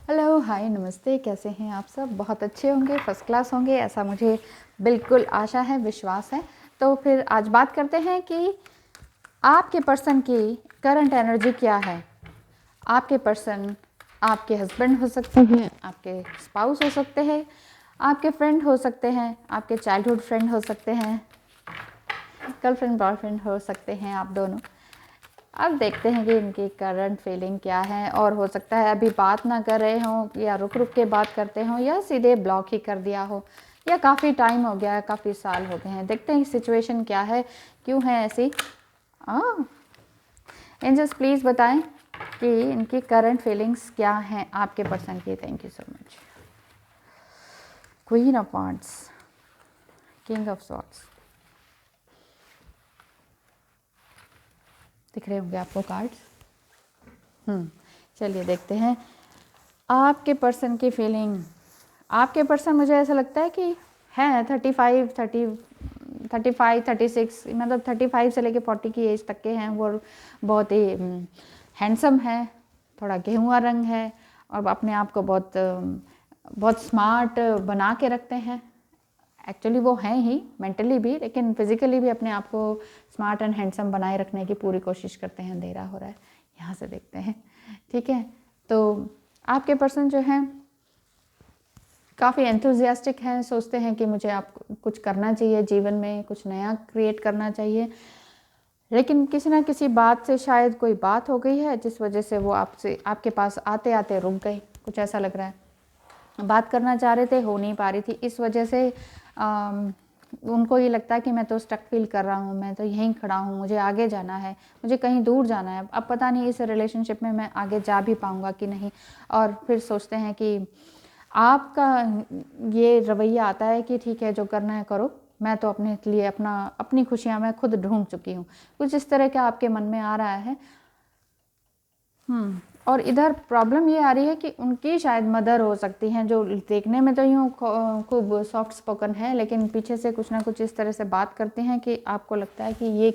Hello, हाय, नमस्ते। कैसे हैं आप सब? बहुत अच्छे होंगे, फर्स्ट क्लास होंगे, ऐसा मुझे बिल्कुल आशा है, विश्वास है। तो फिर आज बात करते हैं कि आपके पर्सन की करंट एनर्जी क्या है। आपके पर्सन आपके हस्बैंड हो सकते हैं, आपके स्पाउस हो सकते हैं, आपके फ्रेंड हो सकते हैं, आपके चाइल्डहुड फ्रेंड हो सकते हैं, गर्लफ्रेंड बॉयफ्रेंड हो सकते हैं आप दोनों। अब देखते हैं कि इनकी करंट फीलिंग क्या है, और हो सकता है अभी बात ना कर रहे हों, या रुक रुक के बात करते हों, या सीधे ब्लॉक ही कर दिया हो, या काफ़ी टाइम हो गया है, काफ़ी साल हो गए हैं। देखते हैं सिचुएशन क्या है, क्यों है ऐसी। एंजल्स प्लीज़ बताएं कि इनकी करंट फीलिंग्स क्या हैं आपके पर्सन की। Thank you so much. Queen of wands, king of swords दिख रहे होंगे आपको कार्ड्स। चलिए देखते हैं आपके पर्सन की फीलिंग। आपके पर्सन, मुझे ऐसा लगता है कि है 35, मतलब 35 से लेके 40 की एज तक के हैं। वो बहुत ही हैंडसम है, थोड़ा गेहुआ रंग है, और अपने आप को बहुत स्मार्ट बना के रखते हैं। एक्चुअली वो हैं ही मेंटली भी, लेकिन फिजिकली भी अपने आप को स्मार्ट एंड हैंडसम बनाए रखने की पूरी कोशिश करते हैं। अंधेरा हो रहा है, यहाँ से देखते हैं। ठीक है, तो आपके पर्सन जो हैं काफ़ी एंथुजियास्टिक हैं, सोचते हैं कि मुझे आप कुछ करना चाहिए जीवन में, कुछ नया क्रिएट करना चाहिए। लेकिन किसी ना किसी बात से शायद कोई बात हो गई है, जिस वजह से वो आपके पास आते आते रुक गए। कुछ ऐसा लग रहा है, बात करना चाह रहे थे, हो नहीं पा रही थी। इस वजह से उनको ये लगता है कि मैं तो स्टक फील कर रहा हूँ, मैं तो यहीं खड़ा हूँ, मुझे आगे जाना है, मुझे कहीं दूर जाना है। अब पता नहीं इस रिलेशनशिप में मैं आगे जा भी पाऊँगा कि नहीं। और फिर सोचते हैं कि आपका ये रवैया आता है कि ठीक है, जो करना है करो, मैं तो अपने लिए अपनी खुशियाँ मैं खुद ढूंढ चुकी हूँ। कुछ इस तरह का आपके मन में आ रहा है। और इधर प्रॉब्लम ये आ रही है कि उनकी शायद मदर हो सकती हैं, जो देखने में तो यूँ खूब सॉफ्ट स्पोकन है, लेकिन पीछे से कुछ ना कुछ इस तरह से बात करते हैं कि आपको लगता है कि ये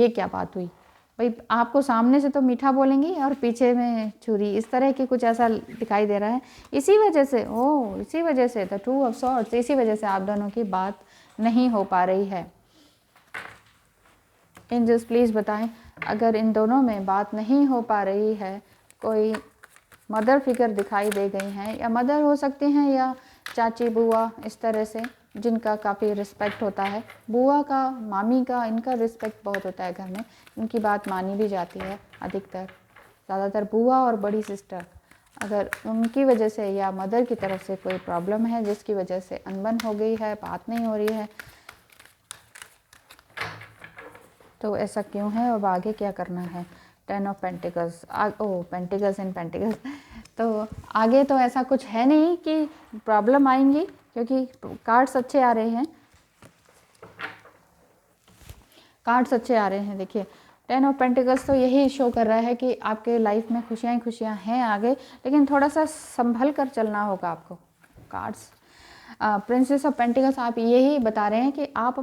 क्या बात हुई। भाई, आपको सामने से तो मीठा बोलेंगी और पीछे में छुरी, इस तरह की कुछ ऐसा दिखाई दे रहा है। इसी वजह से द टू ऑफ सॉर्ड्स, इसी वजह से आप दोनों की बात नहीं हो पा रही है। एंजल्स प्लीज़ बताएं, अगर इन दोनों में बात नहीं हो पा रही है, कोई मदर फिगर दिखाई दे गई हैं, या मदर हो सकती हैं या चाची बुआ, इस तरह से, जिनका काफ़ी रिस्पेक्ट होता है। बुआ का, मामी का, इनका रिस्पेक्ट बहुत होता है घर में, इनकी बात मानी भी जाती है अधिकतर। ज़्यादातर बुआ और बड़ी सिस्टर, अगर उनकी वजह से या मदर की तरफ से कोई प्रॉब्लम है जिसकी वजह से अनबन हो गई है, बात नहीं हो रही है, तो ऐसा क्यों है और आगे क्या करना है। 10 of pentacles, pentacles and pentacles. तो आगे तो ऐसा कुछ है नहीं कि प्रॉब्लम आएंगी, क्योंकि कार्ड्स अच्छे आ रहे हैं, देखिए 10 ऑफ पेंटिकल्स तो यही शो कर रहा है कि आपके लाइफ में खुशियाँ ही खुशियाँ हैं आगे, लेकिन थोड़ा सा संभल कर चलना होगा आपको। कार्ड्स प्रिंसेस ऑफ पेंटिकल्स आप यही बता रहे हैं कि आप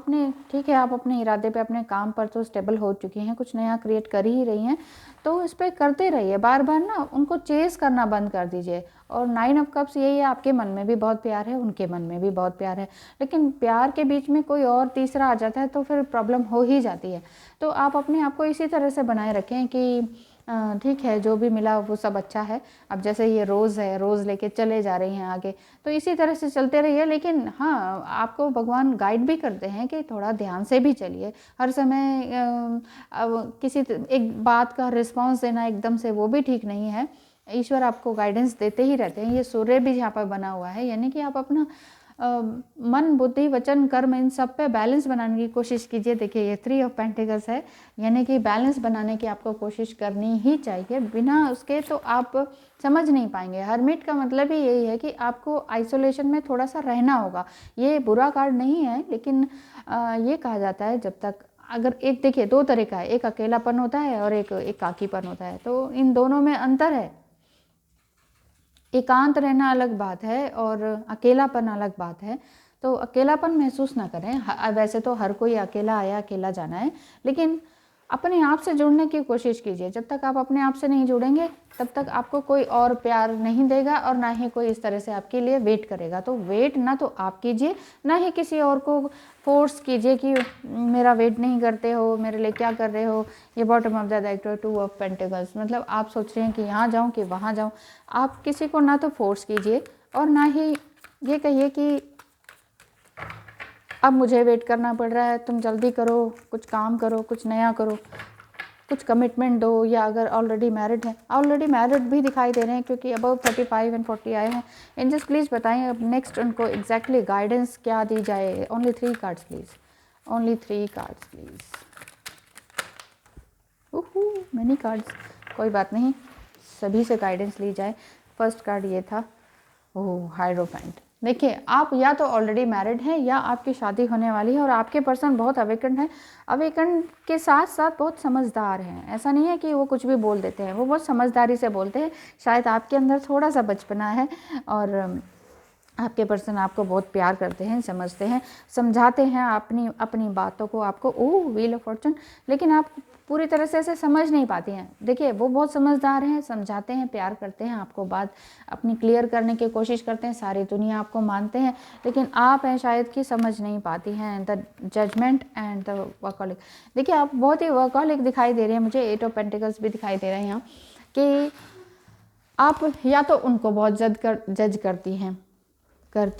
ठीक है, आप अपने इरादे पे, अपने काम पर तो स्टेबल हो चुकी हैं, कुछ नया क्रिएट कर ही रही हैं, तो इस पर करते रहिए। बार बार ना उनको चेस करना बंद कर दीजिए। और 9 ऑफ कप्स यही है, आपके मन में भी बहुत प्यार है, उनके मन में भी बहुत प्यार है, लेकिन प्यार के बीच में कोई और तीसरा आ जाता है तो फिर प्रॉब्लम हो ही जाती है। तो आप अपने आप को इसी तरह से बनाए रखें कि ठीक है, जो भी मिला वो सब अच्छा है। अब जैसे ये रोज़ है, रोज़ लेके चले जा रही हैं आगे, तो इसी तरह से चलते रहिए। लेकिन हाँ, आपको भगवान गाइड भी करते हैं कि थोड़ा ध्यान से भी चलिए। हर समय किसी एक बात का रिस्पॉन्स देना एकदम से, वो भी ठीक नहीं है। ईश्वर आपको गाइडेंस देते ही रहते हैं। ये सूर्य भी यहाँ पर बना हुआ है, यानी कि आप अपना मन, बुद्धि, वचन, कर्म, इन सब पे बैलेंस बनाने की कोशिश कीजिए। देखिए, ये 3 ऑफ पेंटिकल्स है, यानी कि बैलेंस बनाने की आपको कोशिश करनी ही चाहिए। बिना उसके तो आप समझ नहीं पाएंगे। हरमिट का मतलब ही यही है कि आपको आइसोलेशन में थोड़ा सा रहना होगा। ये बुरा कार्ड नहीं है, लेकिन ये कहा जाता है जब तक, अगर एक देखिए, 2 तरह का है, एक अकेलापन होता है और एक एकाकीपन होता है, तो इन दोनों में अंतर है। एकांत रहना अलग बात है और अकेलापन अलग बात है। तो अकेलापन महसूस ना करें। वैसे तो हर कोई अकेला आया अकेला जाना है, लेकिन अपने आप से जुड़ने की कोशिश कीजिए। जब तक आप अपने आप से नहीं जुड़ेंगे तब तक आपको कोई और प्यार नहीं देगा और ना ही कोई इस तरह से आपके लिए वेट करेगा। तो वेट ना तो आप कीजिए, ना ही किसी और को फोर्स कीजिए कि मेरा वेट नहीं करते हो, मेरे लिए क्या कर रहे हो। ये bottom of the deck, 2 of pentacles, मतलब आप सोच रहे हैं कि यहाँ जाऊँ कि वहाँ जाऊँ। आप किसी को ना तो फोर्स कीजिए और ना ही ये कहिए कि अब मुझे वेट करना पड़ रहा है, तुम जल्दी करो, कुछ काम करो, कुछ नया करो, कुछ कमिटमेंट दो। या अगर ऑलरेडी मैरिड है, ऑलरेडी मैरिड भी दिखाई दे रहे हैं क्योंकि अबव 35 एंड 40 आए हैं। एंजल्स प्लीज़ बताएं अब नेक्स्ट उनको एग्जैक्टली गाइडेंस क्या दी जाए। Only 3 cards please, only 3 cards please. Many cards, कोई बात नहीं, सभी से गाइडेंस ली जाए। फर्स्ट कार्ड ये था, ओह हायरोफेंट। देखिए, आप या तो ऑलरेडी मैरिड हैं या आपकी शादी होने वाली है और आपके पर्सन बहुत अवेकन है। अवेकन के साथ साथ बहुत समझदार हैं। ऐसा नहीं है कि वो कुछ भी बोल देते हैं, वो बहुत समझदारी से बोलते हैं। शायद आपके अंदर थोड़ा सा बचपना है और आपके पर्सन आपको बहुत प्यार करते हैं, समझते हैं, समझाते हैं अपनी अपनी बातों को आपको। ओह व्हील ऑफ फॉर्चून, लेकिन आप पूरी तरह से ऐसे समझ नहीं पाती हैं। देखिए, वो बहुत समझदार हैं, समझाते हैं, प्यार करते हैं, आपको बात अपनी क्लियर करने की कोशिश करते हैं, सारी दुनिया आपको मानते हैं, लेकिन आप हैं शायद कि समझ नहीं पाती हैं। The judgement and the workaholic. देखिए, आप बहुत ही वर्कहॉलिक दिखाई दे रहे हैं मुझे। 8 ऑफ पेंटिकल्स भी दिखाई दे रहे हैं यहाँ कि आप या तो उनको बहुत जज करती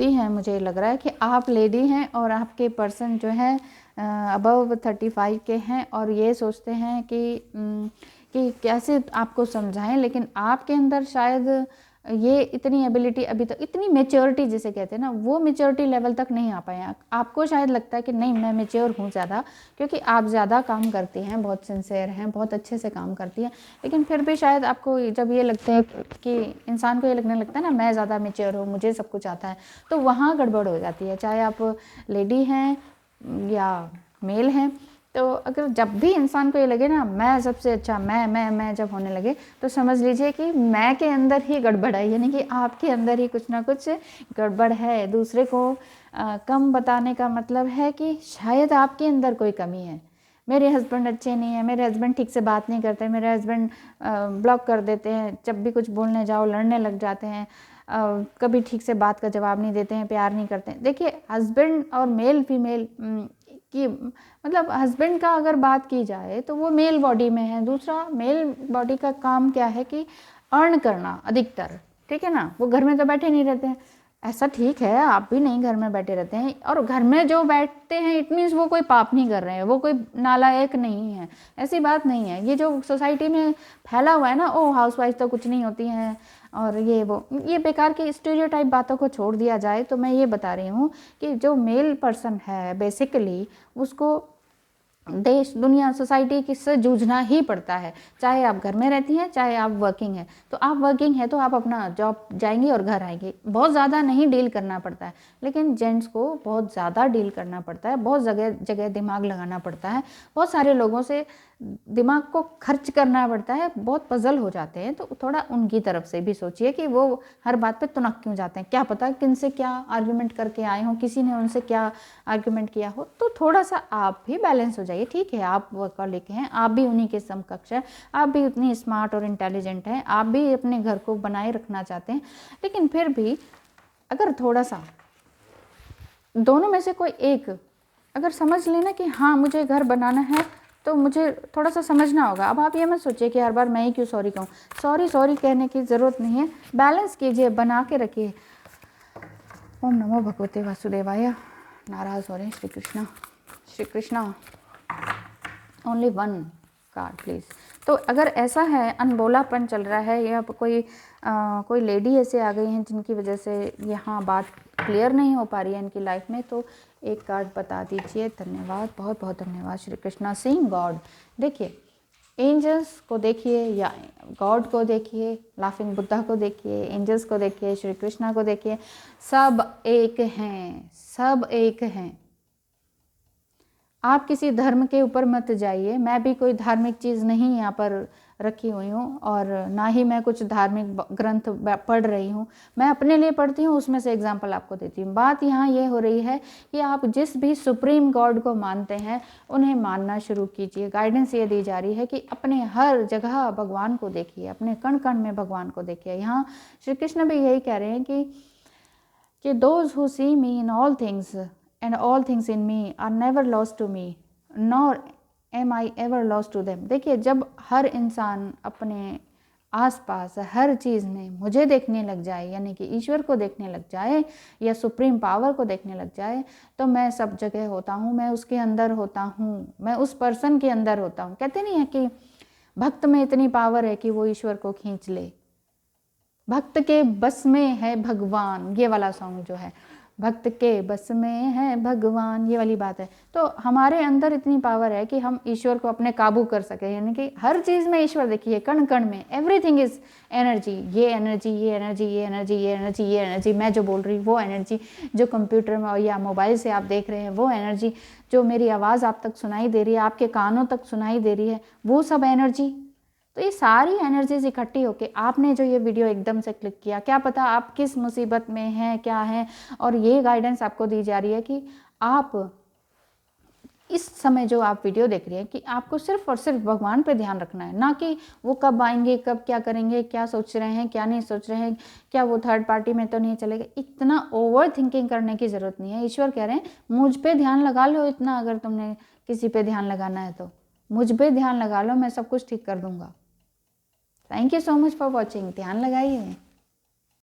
हैं। मुझे लग रहा है कि आप लेडी हैं और आपके पर्सन जो है अबव 35 के हैं और ये सोचते हैं कि कैसे आपको समझाएं, लेकिन आपके अंदर शायद ये इतनी एबिलिटी अभी तक, इतनी मेच्योरिटी जिसे कहते हैं ना, वो मेच्योरिटी लेवल तक नहीं आ पाए। आपको शायद लगता है कि नहीं मैं मेच्योर हूँ ज़्यादा, क्योंकि आप ज़्यादा काम करती हैं, बहुत सिंसियर हैं, बहुत अच्छे से काम करती हैं। लेकिन फिर भी शायद आपको जब ये लगता है कि इंसान को ये लगने लगता है ना मैं ज़्यादा मेच्योर हूँ, मुझे सब कुछ आता है, तो वहाँ गड़बड़ हो जाती है। चाहे आप लेडी हैं या मेल हैं, तो अगर जब भी इंसान को ये लगे ना मैं सबसे अच्छा, मैं जब होने लगे, तो समझ लीजिए कि मैं के अंदर ही गड़बड़ है, यानी कि आपके अंदर ही कुछ ना कुछ गड़बड़ है। दूसरे को कम बताने का मतलब है कि शायद आपके अंदर कोई कमी है। मेरे हस्बैंड अच्छे नहीं है, मेरे हस्बैंड ठीक से बात नहीं करते, मेरे हस्बैंड ब्लॉक कर देते हैं, जब भी कुछ बोलने जाओ लड़ने लग जाते हैं, कभी ठीक से बात का जवाब नहीं देते हैं, प्यार नहीं करते हैं। देखिए, हस्बैंड और मेल फीमेल कि मतलब हस्बैंड का अगर बात की जाए तो वो मेल बॉडी में है। दूसरा, मेल बॉडी का काम क्या है कि अर्न करना अधिकतर, ठीक है ना, वो घर में तो बैठे नहीं रहते हैं। ऐसा ठीक है, आप भी नहीं घर में बैठे रहते हैं, और घर में जो बैठते हैं इट मीन्स वो कोई पाप नहीं कर रहे हैं, वो कोई नालायक नहीं है, ऐसी बात नहीं है। ये जो सोसाइटी में फैला हुआ है ना, ओ हाउसवाइफ तो कुछ नहीं होती हैं और ये बेकार की स्टीरियोटाइप बातों को छोड़ दिया जाए, तो मैं ये बता रही हूँ कि जो मेल पर्सन है बेसिकली उसको देश दुनिया सोसाइटी की से जूझना ही पड़ता है। चाहे आप घर में रहती हैं, चाहे आप वर्किंग हैं। तो आप वर्किंग है तो आप अपना जॉब जाएंगी और घर आएंगी, बहुत ज़्यादा नहीं डील करना पड़ता है। लेकिन जेंट्स को बहुत ज़्यादा डील करना पड़ता है, बहुत जगह जगह दिमाग लगाना पड़ता है, बहुत सारे लोगों से दिमाग को खर्च करना पड़ता है, बहुत पजल हो जाते हैं। तो थोड़ा उनकी तरफ से भी सोचिए कि वो हर बात पे तुनक क्यों जाते हैं, क्या पता किन से क्या आर्ग्यूमेंट करके आए हों, किसी ने उनसे क्या आर्ग्यूमेंट किया हो। तो थोड़ा सा आप भी बैलेंस हो जाइए। ठीक है, आप वर्कहॉलिक हैं, आप भी उन्हीं के समकक्ष हैं, आप भी उतनी स्मार्ट और इंटेलिजेंट हैं, आप भी अपने घर को बनाए रखना चाहते हैं, लेकिन फिर भी अगर थोड़ा सा दोनों में से कोई एक अगर समझ लेना कि हाँ मुझे घर बनाना है, तो मुझे थोड़ा सा समझना होगा। अब आप ये मत सोचिए कि हर बार मैं ही क्यों सॉरी कहूँ, सॉरी कहने की ज़रूरत नहीं है। बैलेंस कीजिए, बना के रखिए। ओम नमो भगवते वासुदेवाय। नाराज़ हो रहे हैं Shri Krishna. Only 1 card please. तो अगर ऐसा है अनबोलापन चल रहा है या कोई लेडी ऐसे आ गई हैं जिनकी वजह से यहाँ बात क्लियर नहीं हो पा रही है इनकी लाइफ में, तो एक कार्ड बता दीजिए। धन्यवाद, बहुत बहुत धन्यवाद श्री कृष्णा। Seeing God. देखिए, एंजल्स को देखिए या गॉड को देखिए, लाफिंग बुद्धा को देखिए, एंजल्स को देखिए, श्री कृष्णा को देखिए, सब एक हैं, सब एक हैं। आप किसी धर्म के ऊपर मत जाइए, मैं भी कोई धार्मिक चीज़ नहीं यहाँ पर रखी हुई हूँ और ना ही मैं कुछ धार्मिक ग्रंथ पढ़ रही हूँ, मैं अपने लिए पढ़ती हूँ, उसमें से एग्जाम्पल आपको देती हूँ। बात यहाँ ये हो रही है कि आप जिस भी सुप्रीम गॉड को मानते हैं उन्हें मानना शुरू कीजिए। गाइडेंस ये दी जा रही है कि अपने हर जगह भगवान को देखिए, अपने कण कण में भगवान को देखिए। यहाँ श्री कृष्ण भी यही कह रहे हैं कि those who see me in all things and all things in me are never lost to me nor am I ever lost to them. देखिए, जब हर इंसान अपने आसपास हर चीज़ में मुझे देखने लग जाए, यानी कि ईश्वर को देखने लग जाए या सुप्रीम पावर को देखने लग जाए, तो मैं सब जगह होता हूँ, मैं उसके अंदर होता हूँ, मैं उस पर्सन के अंदर होता हूँ। कहते नहीं है कि भक्त में इतनी पावर है कि वो ईश्वर को खींच ले, भक्त के बस में है भगवान, ये वाला सॉन्ग जो है, भक्त के बस में है भगवान, ये वाली बात है। तो हमारे अंदर इतनी पावर है कि हम ईश्वर को अपने काबू कर सके, यानी कि हर चीज़ में ईश्वर देखिए, कण कण में, एवरीथिंग इज एनर्जी। ये एनर्जी, ये एनर्जी, ये एनर्जी, ये एनर्जी, ये एनर्जी, मैं जो बोल रही हूँ वो एनर्जी, जो कंप्यूटर में या मोबाइल से आप देख रहे हैं वो एनर्जी, जो मेरी आवाज़ आप तक सुनाई दे रही है, आपके कानों तक सुनाई दे रही है, वो सब एनर्जी। तो ये सारी एनर्जीज इकट्ठी होके आपने जो ये वीडियो एकदम से क्लिक किया, क्या पता आप किस मुसीबत में हैं, क्या है, और ये गाइडेंस आपको दी जा रही है कि आप इस समय जो आप वीडियो देख रही हैं कि आपको सिर्फ और सिर्फ भगवान पे ध्यान रखना है, ना कि वो कब आएंगे, कब क्या करेंगे, क्या सोच रहे हैं, क्या नहीं सोच रहे हैं, क्या वो थर्ड पार्टी में तो नहीं चलेगा। इतना ओवर थिंकिंग करने की ज़रूरत नहीं है। ईश्वर कह रहे हैं मुझ पे ध्यान लगा लो इतना, अगर तुमने किसी पे ध्यान लगाना है तो मुझ पे ध्यान लगा लो, मैं सब कुछ ठीक कर दूंगा। Thank you so much for watching. ध्यान लगाइए।